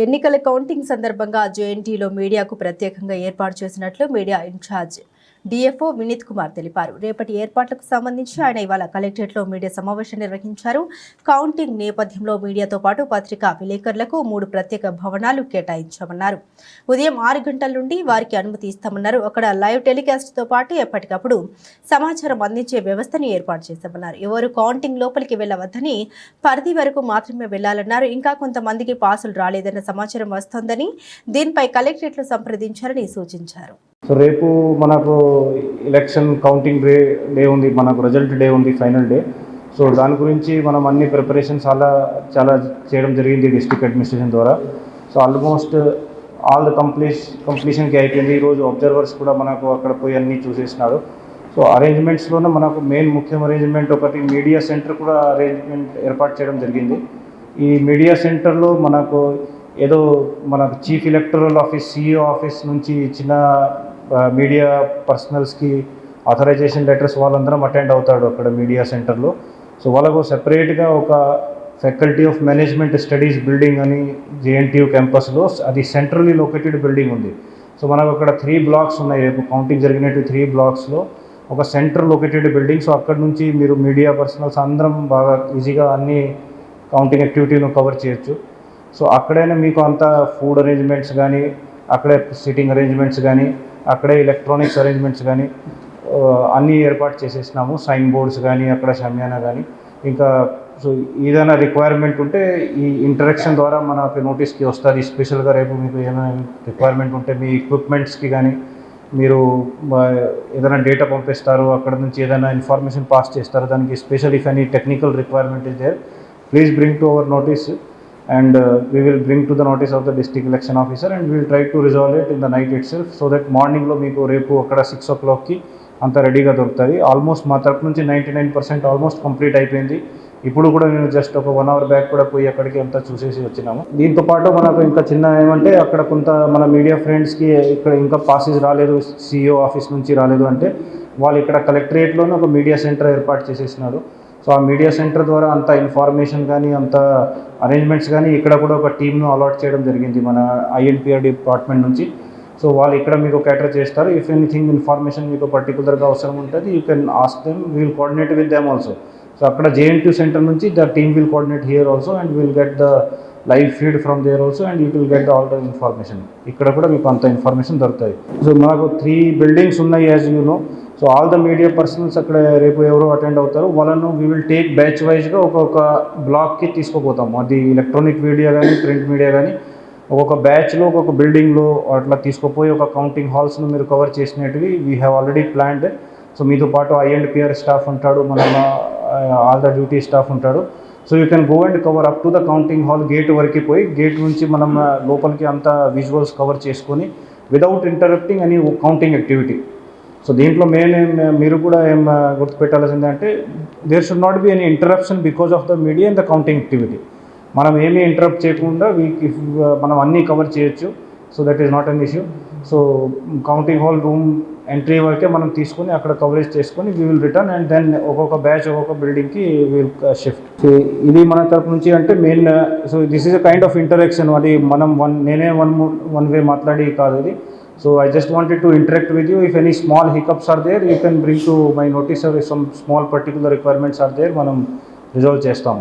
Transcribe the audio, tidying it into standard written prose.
ఎన్నికల కౌంటింగ్ సందర్భంగా జేఎన్టీలో మీడియాకు ప్రత్యేకంగా ఏర్పాటు చేసినట్లు media incharge DFO Vineet Kumar తెలిపారు. రేపటి ఏర్పాట్లకు సంబంధించి ఆయన ఇవాళ కలెక్టరేట్లో మీడియా సమావేశం నిర్వహించారు. కౌంటింగ్ నేపథ్యంలో మీడియాతో పాటు పత్రికా విలేకరులకు 3 ప్రత్యేక భవనాలు కేటాయించామన్నారు. ఉదయం 6 గంటల నుండి వారికి అనుమతి ఇస్తామన్నారు. అక్కడ లైవ్ టెలికాస్ట్తో పాటు ఎప్పటికప్పుడు సమాచారం అందించే వ్యవస్థను ఏర్పాటు చేశామన్నారు. ఎవరు కౌంటింగ్ లోపలికి వెళ్లవద్దని, పరిధి వరకు మాత్రమే వెళ్లాలన్నారు. ఇంకా కొంతమందికి పాసులు రాలేదన్న సమాచారం వస్తోందని, దీనిపై కలెక్టరేట్లో సంప్రదించారని సూచించారు. సో రేపు మనకు ఎలక్షన్ కౌంటింగ్ డే ఉంది, మనకు రిజల్ట్ డే ఉంది, ఫైనల్ డే. సో దాని గురించి మనం అన్ని ప్రిపరేషన్స్ చాలా చేయడం జరిగింది డిస్ట్రిక్ట్ అడ్మినిస్ట్రేషన్ ద్వారా. సో ఆల్మోస్ట్ ఆల్ ద కంప్లీషన్కి అయిపోయింది. ఈరోజు అబ్జర్వర్స్ కూడా మనకు అక్కడ పోయి అన్నీ చూసేసినారు. సో అరేంజ్మెంట్స్లోనే మనకు ముఖ్యం అరేంజ్మెంట్ ఒకటి మీడియా సెంటర్ కూడా ఏర్పాటు చేయడం జరిగింది. ఈ మీడియా సెంటర్లో మనకు ఏదో మనకు chief electoral office CEO office నుంచి ఇచ్చిన మీడియా పర్సనల్స్కి ఆథరైజేషన్ లెటర్స్ వాళ్ళందరం అటెండ్ అవుతాడు అక్కడ మీడియా సెంటర్లో. సో వాళ్ళకు సెపరేట్గా ఒక faculty of management studies building అని జేఎన్టీయూ క్యాంపస్లో, అది సెంట్రల్లీ లొకేటెడ్ బిల్డింగ్ ఉంది. సో మనకు అక్కడ 3 బ్లాక్స్ ఉన్నాయి. రేపు కౌంటింగ్ జరిగినట్టు 3 బ్లాక్స్లో ఒక సెంటర్ లొకేటెడ్ బిల్డింగ్. సో అక్కడ నుంచి మీరు మీడియా పర్సనల్స్ అందరం బాగా ఈజీగా అన్ని కౌంటింగ్ యాక్టివిటీను కవర్ చేయొచ్చు. సో అక్కడైనా మీకు అంతా ఫుడ్ అరేంజ్మెంట్స్ కానీ, అక్కడే సిట్టింగ్ అరేంజ్మెంట్స్ కానీ, అక్కడే ఎలక్ట్రానిక్స్ అరేంజ్మెంట్స్ కానీ అన్నీ ఏర్పాటు చేసేసినాము. సైన్ బోర్డ్స్ కానీ, అక్కడ షమియానా కానీ, ఇంకా సో ఏదైనా రిక్వైర్మెంట్ ఉంటే ఈ ఇంటరాక్షన్ ద్వారా మనకు నోటీస్కి వస్తుంది. స్పెషల్గా రేపు మీకు ఏమైనా రిక్వైర్మెంట్ ఉంటే మీ ఎక్విప్మెంట్స్కి కానీ మీరు ఏదైనా డేటా పంపిస్తారు, అక్కడ నుంచి ఏదైనా ఇన్ఫర్మేషన్ పాస్ చేస్తారు, దానికి special if any technical requirement is there, please bring to our notice and we will bring to the notice of the district election officer and we will try to resolve it in the night itself, so that morning lo meeku repu akkada 6 o'clock ki anta ready ga dorutadi. Almost ma tarafu nunchi 99% almost complete అయిపోయింది. ఇప్పుడు కూడా నేను just ఒక 1 hour back కూడా పోయి అక్కడికి అంతా చూసేసి వచ్చినాము. దీంతో పాటు మనకు ఇంకా చిన్న ఏమంటే అక్కడ కొంత మన మీడియా ఫ్రెండ్స్కి ఇక్కడ ఇంకా పాసెస్ రాలేదు, సిఇఓ ఆఫీస్ నుంచి రాలేదు అంటే వాళ్ళు ఇక్కడ కలెక్టరేట్లోనే ఒక మీడియా సెంటర్ ఏర్పాటు చేసేసినారు. సో ఆ మీడియా సెంటర్ ద్వారా అంత ఇన్ఫర్మేషన్ కానీ, అంత అరేంజ్మెంట్స్ కానీ ఇక్కడ కూడా ఒక టీమ్ను అలాట్ చేయడం జరిగింది మన ఐఎన్పిఆర్ డిపార్ట్మెంట్ నుంచి. సో వాళ్ళు ఇక్కడ మీకు క్యాటర్ చేస్తారు. ఇఫ్ ఎనీథింగ్ ఇన్ఫర్మేషన్ మీకు పర్టికులర్గా అవసరం ఉంటుంది, you can ask them, we will coordinate with them also. So అక్కడ జేఎన్టీయూ సెంటర్ నుంచి the team will coordinate here also and will get the live feed from there also and you will get all the information. ఇక్కడ కూడా మీకు అంత information దొరుకుతుంది. So మనకు 3 buildings ఉన్నాయి as you know. So all the media personals అక్కడ రేపు ఎవరు అటెండ్ అవుతారు వాళ్ళను వీ విల్ టేక్ బ్యాచ్ వైజ్గా ఒక్కొక్క బ్లాక్కి తీసుకుపోతాము. అది ఎలక్ట్రానిక్ మీడియా కానీ, ప్రింట్ మీడియా కానీ ఒక్కొక్క బ్యాచ్లో ఒక్కొక్క బిల్డింగ్లో అట్లా తీసుకుపోయి ఒక కౌంటింగ్ హాల్స్ను మీరు కవర్ చేసినట్టువి we have already planned. So మీతో పాటు ఐఎన్పిఆర్ స్టాఫ్ ఉంటాడు, మన ఆల్ ద డ్యూటీ స్టాఫ్ ఉంటాడు. So you can go and cover up to the counting hall gate వరకు పోయి, గేట్ నుంచి మనం లోపలికి అంతా విజువల్స్ కవర్ చేసుకొని without interrupting any counting activity. So దీంట్లో మీరు కూడా ఏం గుర్తుపెట్టాల్సిందే అంటే there should not be any interruption because of the media in the counting activity. మనం ఏమీ ఇంటరప్ట్ చేయకుండా మనం అన్నీ కవర్ చేయొచ్చు. So that is not an issue. So counting hall room entry వరకే మనం తీసుకొని అక్కడ కవరేజ్ చేసుకొని we will return and then ఒక్కొక్క బ్యాచ్ ఒక్కొక్క బిల్డింగ్కి విల్ షిఫ్ట్. సో ఇది మన తరపు నుంచి అంటే main. So this is a kind of interaction. అది మనం నేనే వన్ వే మాట్లాడి కాదు ఇది. So I just wanted to interact with you. If any small hiccups are there, you can bring to my notice, or if some small particular requirements are there, మనం resolve చేస్తాము.